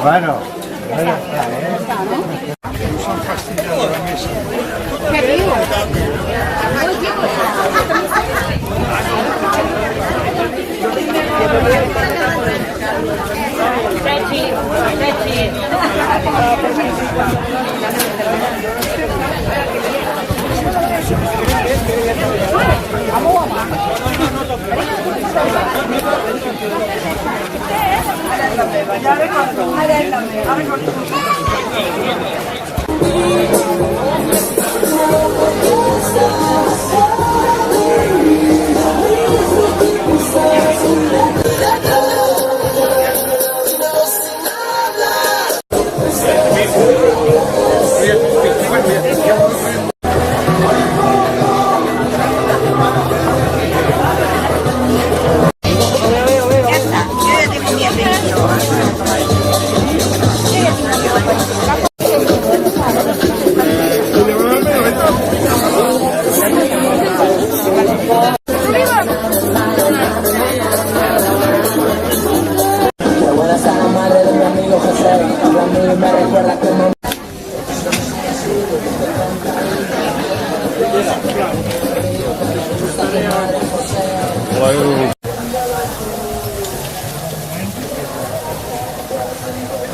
Bueno, ja està, S'han fastidiat de la mesa. Què diu?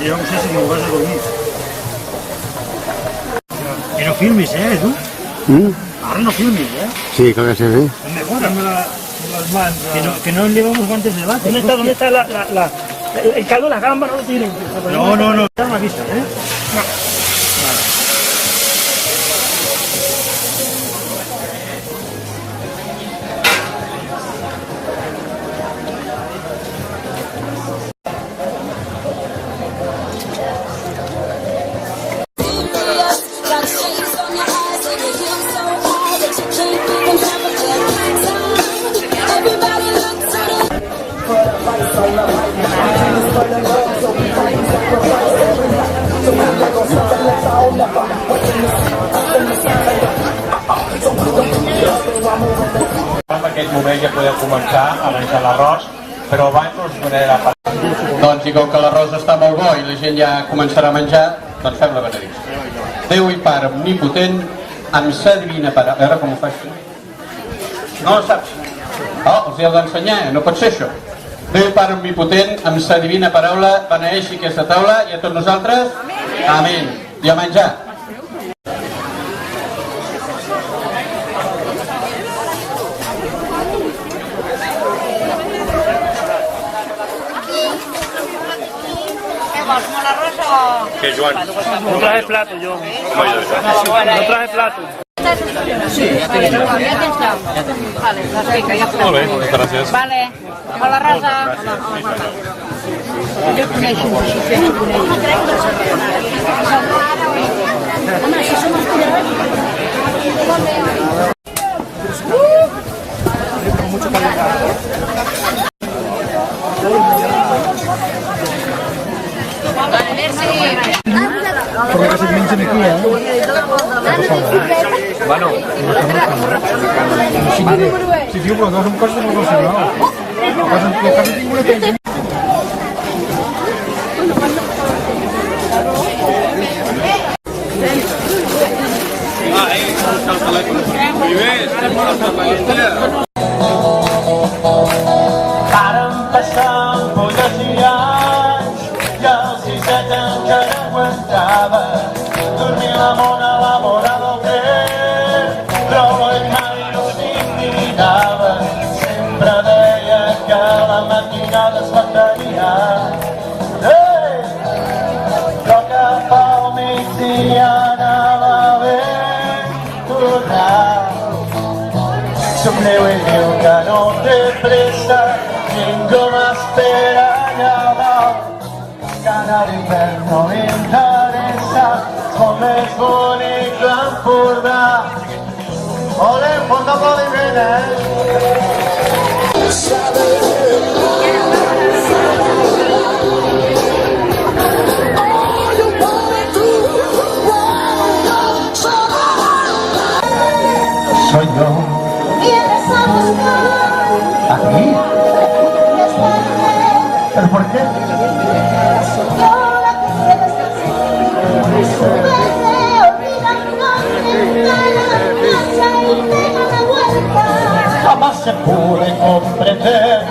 Jo no sé si m'ho vas a dormir. I no filmis, tu? Ara no filmis, Sí, clar que sí, sí. Amb les mans. Que no llevamos guantes de bate. ¿Dónde está el caldo de la gamba? No lo tienen. No. Está una vista, En aquell moment ja podeu començar a menjar l'arròs, però abans us donaré la paraula. Doncs i com que l'arròs està molt bo i la gent ja començarà a menjar, doncs fem la benedicció. Déu i Pare omnipotent, amb sa divina paraula... A veure com ho faig. No ho saps? Oh, els heu d'ensenyar, no pot ser això. Déu i Pare omnipotent, amb sa divina paraula, beneeixi aquesta taula i a tots nosaltres. Amén. I a menjar. ¿Qué, Joan? No traje plato, yo. No traje plato. Sí, ja tens Vale, les fica, ja Molt bé, moltes gràcies. Vale. Hola, Rosa. Jo coneixo, si no coneixo. Home, si som els cuidadors. Porque casi mengen aquí, Bueno, si diu, però no som coses molt relacionades. Quasi tinc una penja. Vàrem passar ampolles i anys i el sisset encara aguantava. Dormir la mona a la vora del tren, però ell mai no s'indignava. Sempre deia que la matinada es mataria. Però cap al migdia anava bé tornar. Somriu i diu que no té pressa, ningú m'espera allà dalt. Cada d'hivern no li interessa, és molt més bonic l'Empordà. Ole, fort aplaudiment, Soy yo. ¿Aquí? ¿Pero por qué? jamás se pude comprender.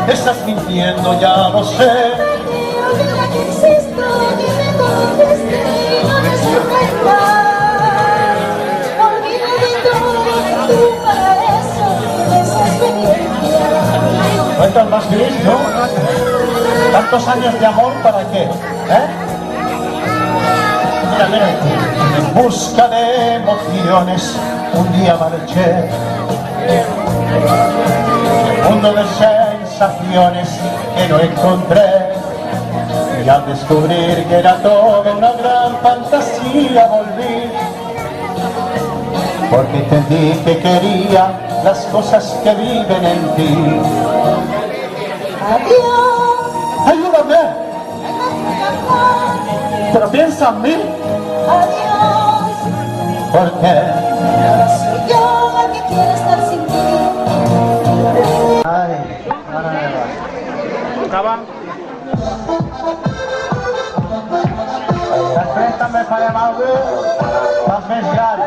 Estás mintiendo, ya lo sé. Cuentas más gris, ¿no? ¿Tantos años de amor para qué? Mira, mira. En busca de emociones un día marché. Un mundo de sensaciones que no encontré. Y al descubrir que era toda una gran fantasía volví. Porque entendí que quería las cosas que viven en ti. Adiós. Ayúdame. Pero piensa en mí. Adiós. ¿Por qué? Soy yo la que quiere estar sin ti. Ay, ahora me va. Acaba. Préstame para Mauro, más mezclar.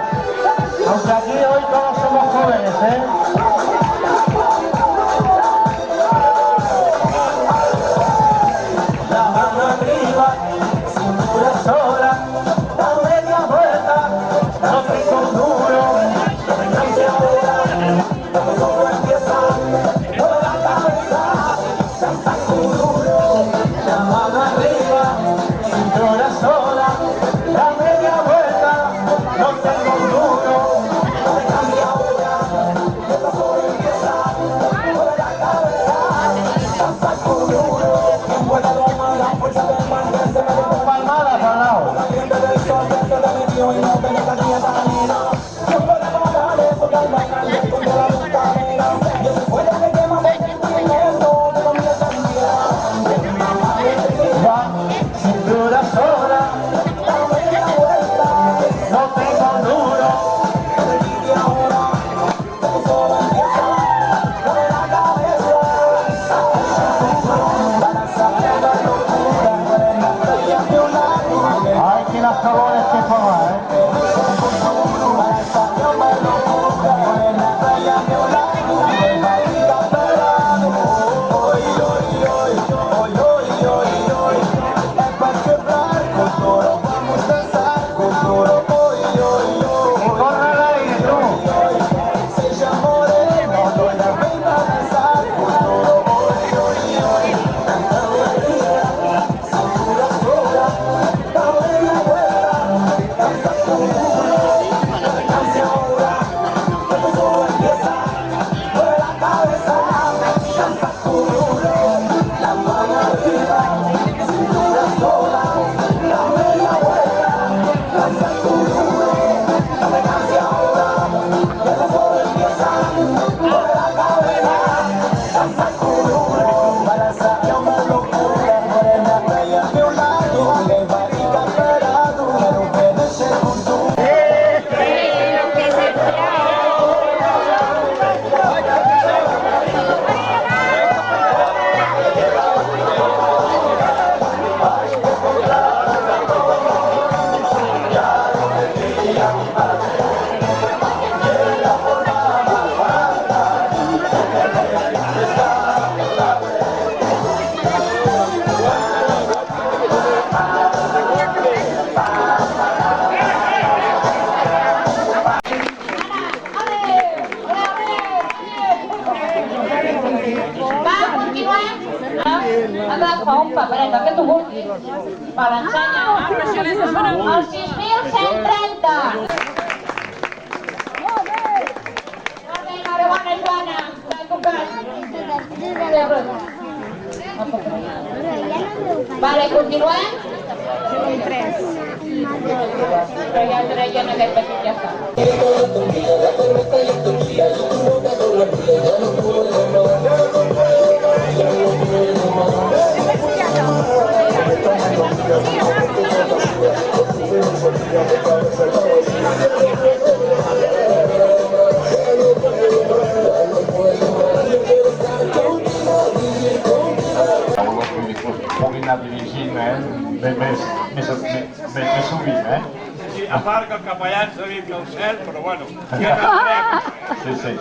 Aunque aquí hoy todos somos jóvenes, La mano arriba, cintura sola, da media vuelta, no tengo duro, venganse ahora, todo empieza, toda la cabeza, Santa Cururo, la mano arriba, cintura sola, da media vuelta, no tengo duro, venganse ahora, todo empieza, toda la cabeza, Santa Cururo, quien vuela loma, la fuerza del mar, que se me dio palmadas al lado. La gente del sol, que se le metió y no tiene calienta nena. Yo puedo parar eso, que al bailar contra la ventana. Y ese fuego que quema de sentimiento, pero me desentía. Va, cintura sola, da media vuelta, no tengo duro. Y ahora, todo empieza, sobre la cabeza. Ay, que las colores que forman, Hem d'agafar un paperet, el que tu vulguis, per ensenyar. El 6.130. Molt bé, enhorabona, Joana. T'ha tocat. Vale, continuem? Però ja treien aquest petit, ja està. puguin anar dirigint més sovint, a part que el capellà ens ha dit que el cel, però bueno, ja n'entrem. Sí.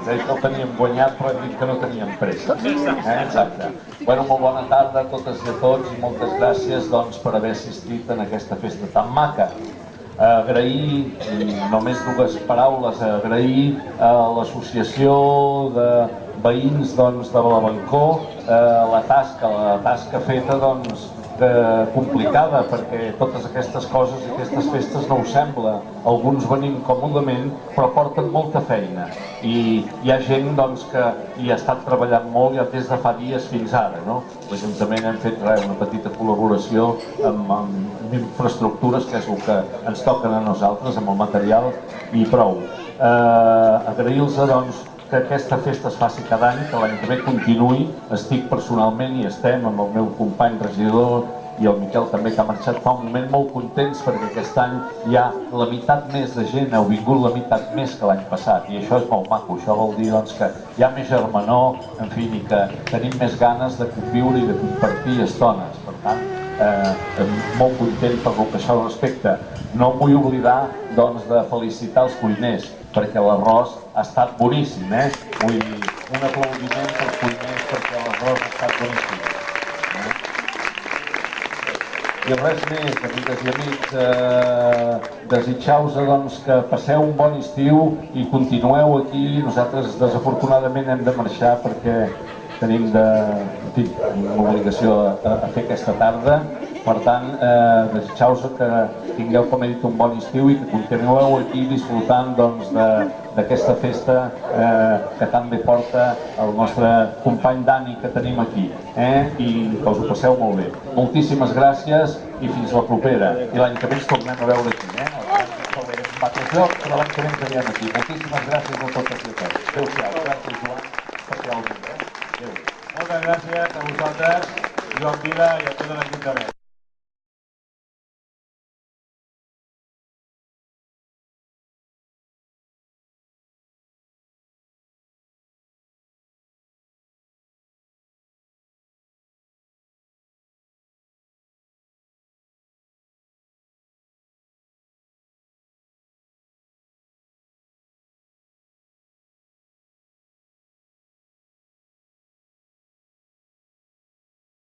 Deia que el teníem guanyat, però hem dit que no teníem pressa. Exacte. Bueno, molt bona tarda a totes i a tots i moltes gràcies doncs, per haver assistit en aquesta festa tan maca. Agrair, només dues paraules, agrair a l'associació de veïns doncs, de l'Abancó la tasca feta doncs, complicada, perquè totes aquestes coses i aquestes festes no ho sembla. Alguns venim còmodament, però porten molta feina. I hi ha gent doncs, que hi ha estat treballant molt ja des de fa dies fins ara. L'Ajuntament hem fet una petita col·laboració amb infraestructures, que és el que ens toquen a nosaltres, amb el material, i prou. Agrair-los doncs, que aquesta festa es faci cada any, que l'any que ve continuï. Estic personalment i estem amb el meu company regidor i el Miquel també, que ha marxat fa un moment, molt contents perquè aquest any hi ha la meitat més de gent, heu vingut la meitat més que l'any passat, i això és molt maco. Això vol dir doncs, que hi ha més germanor, en fi, i que tenim més ganes de conviure i de compartir estones. Per tant, molt content per lo que això respecta. No vull oblidar doncs, de felicitar els cuiners, perquè l'arròs ha estat boníssim. Vull dir, un aplaudiment als cuiners perquè l'arròs ha estat boníssim. I res més, amigues i amics, desitjar-vos doncs, que passeu un bon estiu i continueu aquí. Nosaltres desafortunadament hem de marxar perquè tenim una obligació a fer aquesta tarda. Per tant, desitjar-vos que tingueu, com he dit, un bon estiu i que continueu aquí disfrutant d'aquesta festa que tan bé porta el nostre company Dani que tenim aquí, i que us ho passeu molt bé. Moltíssimes gràcies i fins la propera. I l'any que ve ens tornem a veure aquí. Però l'any que ve ens veiem aquí. Moltíssimes gràcies a totes i a tots. Adéu-siau. Gràcies, Joan, especialment. Adéu. Moltes gràcies a vosaltres, Joan Vila i a tot l'Ajuntament.